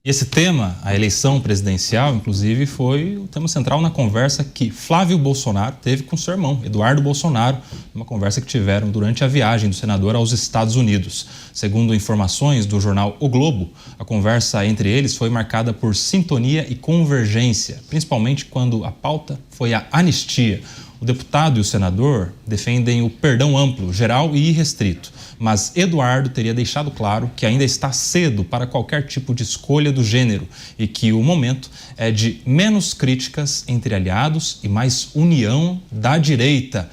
Esse tema, a eleição presidencial, inclusive, foi o tema central na conversa que Flávio Bolsonaro teve com seu irmão, Eduardo Bolsonaro, uma conversa que tiveram durante a viagem do senador aos Estados Unidos. Segundo informações do jornal O Globo, a conversa entre eles foi marcada por sintonia e convergência, principalmente quando a pauta foi a anistia. O deputado e o senador defendem o perdão amplo, geral e irrestrito, mas Eduardo teria deixado claro que ainda está cedo para qualquer tipo de escolha do gênero e que o momento é de menos críticas entre aliados e mais união da direita.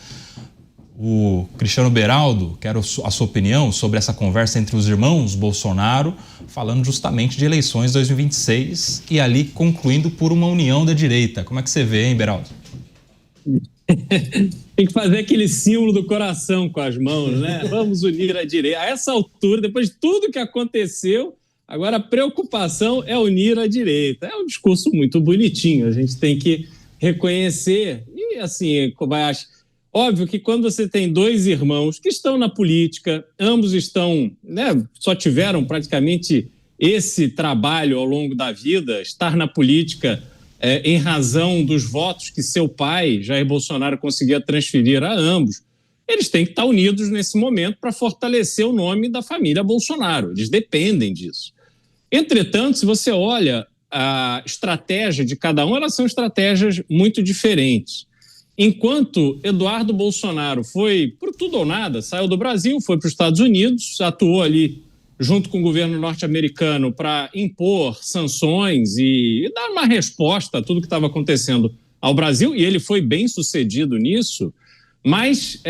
O Cristiano Beraldo, quero a sua opinião sobre essa conversa entre os irmãos Bolsonaro, falando justamente de eleições 2026 e ali concluindo por uma união da direita. Como é que você vê, hein, Beraldo? Tem que fazer aquele símbolo do coração com as mãos, né? Vamos unir a direita. A essa altura, depois de tudo que aconteceu, agora a preocupação é unir a direita. É um discurso muito bonitinho, a gente tem que reconhecer. E assim, Kobayashi, óbvio que quando você tem dois irmãos que estão na política, ambos estão, né, só tiveram praticamente esse trabalho ao longo da vida, estar na política em razão dos votos que seu pai, Jair Bolsonaro, conseguia transferir a ambos, eles têm que estar unidos nesse momento para fortalecer o nome da família Bolsonaro. Eles dependem disso. Entretanto, se você olha a estratégia de cada um, elas são estratégias muito diferentes. Enquanto Eduardo Bolsonaro foi por tudo ou nada, saiu do Brasil, foi para os Estados Unidos, atuou ali junto com o governo norte-americano para impor sanções e dar uma resposta a tudo que estava acontecendo ao Brasil, e ele foi bem sucedido nisso, mas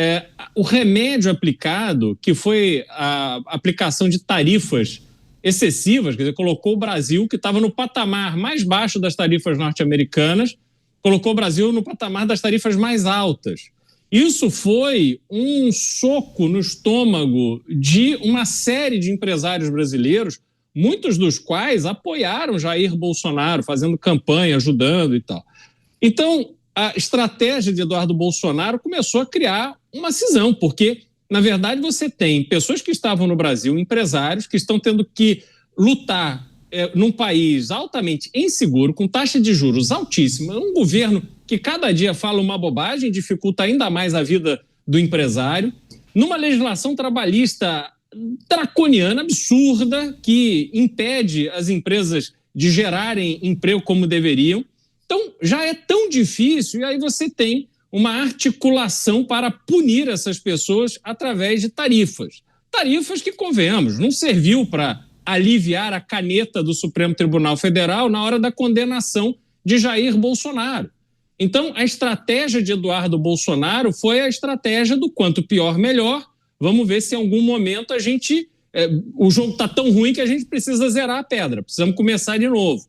o remédio aplicado, que foi a aplicação de tarifas excessivas, quer dizer, colocou o Brasil, que estava no patamar mais baixo das tarifas norte-americanas, colocou o Brasil no patamar das tarifas mais altas. Isso foi um soco no estômago de uma série de empresários brasileiros, muitos dos quais apoiaram Jair Bolsonaro, fazendo campanha, ajudando e tal. Então, a estratégia de Eduardo Bolsonaro começou a criar uma cisão, porque, na verdade, você tem pessoas que estavam no Brasil, empresários, que estão tendo que lutar num país altamente inseguro, com taxa de juros altíssima, um governo que cada dia fala uma bobagem, dificulta ainda mais a vida do empresário, numa legislação trabalhista draconiana, absurda, que impede as empresas de gerarem emprego como deveriam. Então, já é tão difícil, e aí você tem uma articulação para punir essas pessoas através de tarifas. Tarifas que, convenhamos, não serviu para aliviar a caneta do Supremo Tribunal Federal na hora da condenação de Jair Bolsonaro. Então, a estratégia de Eduardo Bolsonaro foi a estratégia do quanto pior, melhor. Vamos ver se em algum momento a gente... o jogo está tão ruim que a gente precisa zerar a pedra, precisamos começar de novo.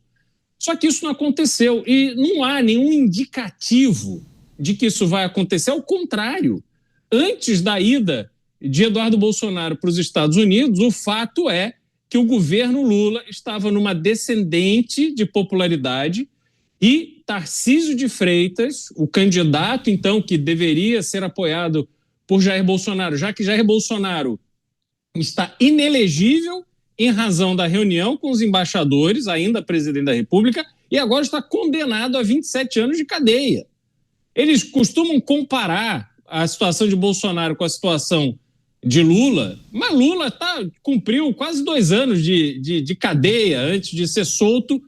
Só que isso não aconteceu e não há nenhum indicativo de que isso vai acontecer. Ao contrário, antes da ida de Eduardo Bolsonaro para os Estados Unidos, o fato é que o governo Lula estava numa descendente de popularidade e Tarcísio de Freitas, o candidato, então, que deveria ser apoiado por Jair Bolsonaro, já que Jair Bolsonaro está inelegível em razão da reunião com os embaixadores, ainda presidente da República, e agora está condenado a 27 anos de cadeia. Eles costumam comparar a situação de Bolsonaro com a situação de Lula, mas Lula cumpriu quase 2 anos de cadeia antes de ser solto,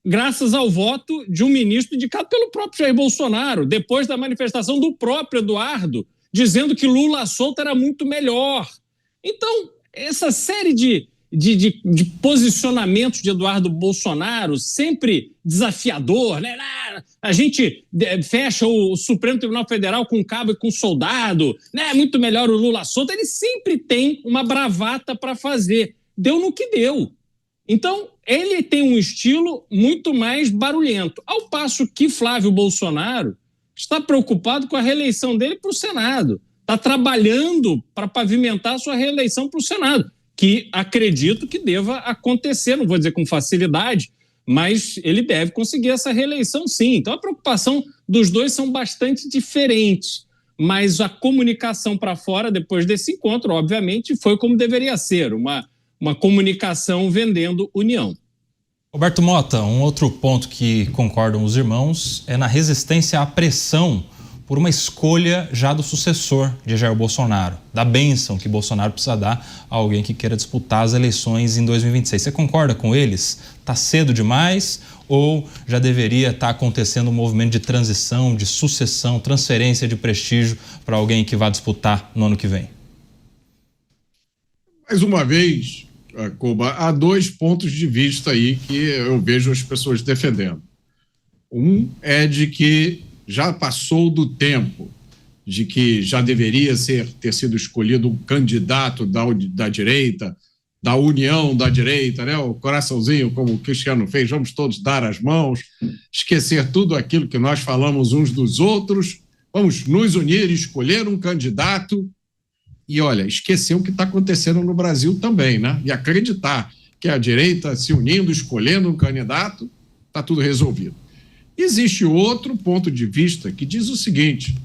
graças ao voto de um ministro indicado pelo próprio Jair Bolsonaro, depois da manifestação do próprio Eduardo, dizendo que Lula solto era muito melhor. Então, essa série de posicionamentos de Eduardo Bolsonaro, sempre desafiador, né? A gente fecha o Supremo Tribunal Federal com cabo e com soldado, né? Muito melhor o Lula solto. Ele sempre tem uma bravata para fazer. Deu no que deu. Então, ele tem um estilo muito mais barulhento, ao passo que Flávio Bolsonaro está preocupado com a reeleição dele para o Senado. Está trabalhando para pavimentar a sua reeleição para o Senado, que acredito que deva acontecer, não vou dizer com facilidade, mas ele deve conseguir essa reeleição sim. Então a preocupação dos dois são bastante diferentes, mas a comunicação para fora depois desse encontro, obviamente, foi como deveria ser, uma comunicação vendendo união. Roberto Mota, um outro ponto que concordam os irmãos é na resistência à pressão por uma escolha já do sucessor de Jair Bolsonaro, da bênção que Bolsonaro precisa dar a alguém que queira disputar as eleições em 2026. Você concorda com eles? Está cedo demais ou já deveria estar acontecendo um movimento de transição, de sucessão, transferência de prestígio para alguém que vai disputar no ano que vem? Mais uma vez, Koba, há dois pontos de vista aí que eu vejo as pessoas defendendo. Um é de que já passou do tempo de que já deveria ter sido escolhido um candidato da direita, da união da direita, né? O coraçãozinho, como o Cristiano fez, vamos todos dar as mãos, esquecer tudo aquilo que nós falamos uns dos outros, vamos nos unir e escolher um candidato e, olha, esquecer o que está acontecendo no Brasil também, né? E acreditar que a direita se unindo, escolhendo um candidato, está tudo resolvido. Existe outro ponto de vista que diz o seguinte: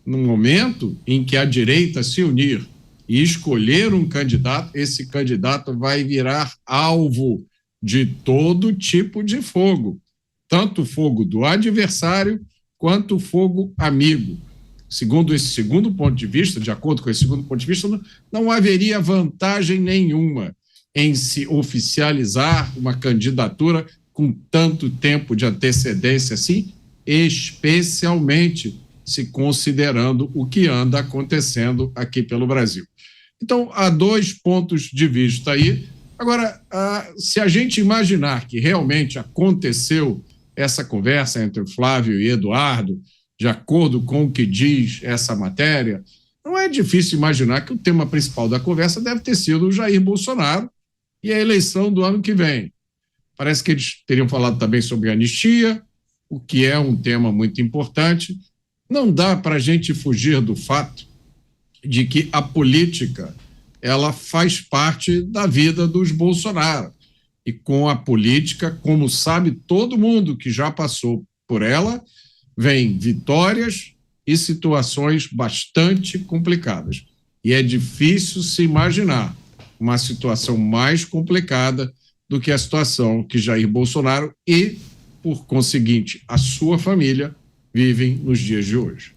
no momento em que a direita se unir e escolher um candidato, esse candidato vai virar alvo de todo tipo de fogo, tanto o fogo do adversário quanto o fogo amigo. Segundo esse segundo ponto de vista, de acordo com esse segundo ponto de vista, não haveria vantagem nenhuma em se oficializar uma candidatura com tanto tempo de antecedência assim, especialmente se considerando o que anda acontecendo aqui pelo Brasil. Então, há dois pontos de vista aí. Agora, se a gente imaginar que realmente aconteceu essa conversa entre o Flávio e Eduardo, de acordo com o que diz essa matéria, não é difícil imaginar que o tema principal da conversa deve ter sido o Jair Bolsonaro e a eleição do ano que vem. Parece que eles teriam falado também sobre anistia, o que é um tema muito importante. Não dá para a gente fugir do fato de que a política ela faz parte da vida dos Bolsonaro. E com a política, como sabe todo mundo que já passou por ela, vem vitórias e situações bastante complicadas. E é difícil se imaginar uma situação mais complicada do que a situação que Jair Bolsonaro e, por conseguinte, a sua família vivem nos dias de hoje.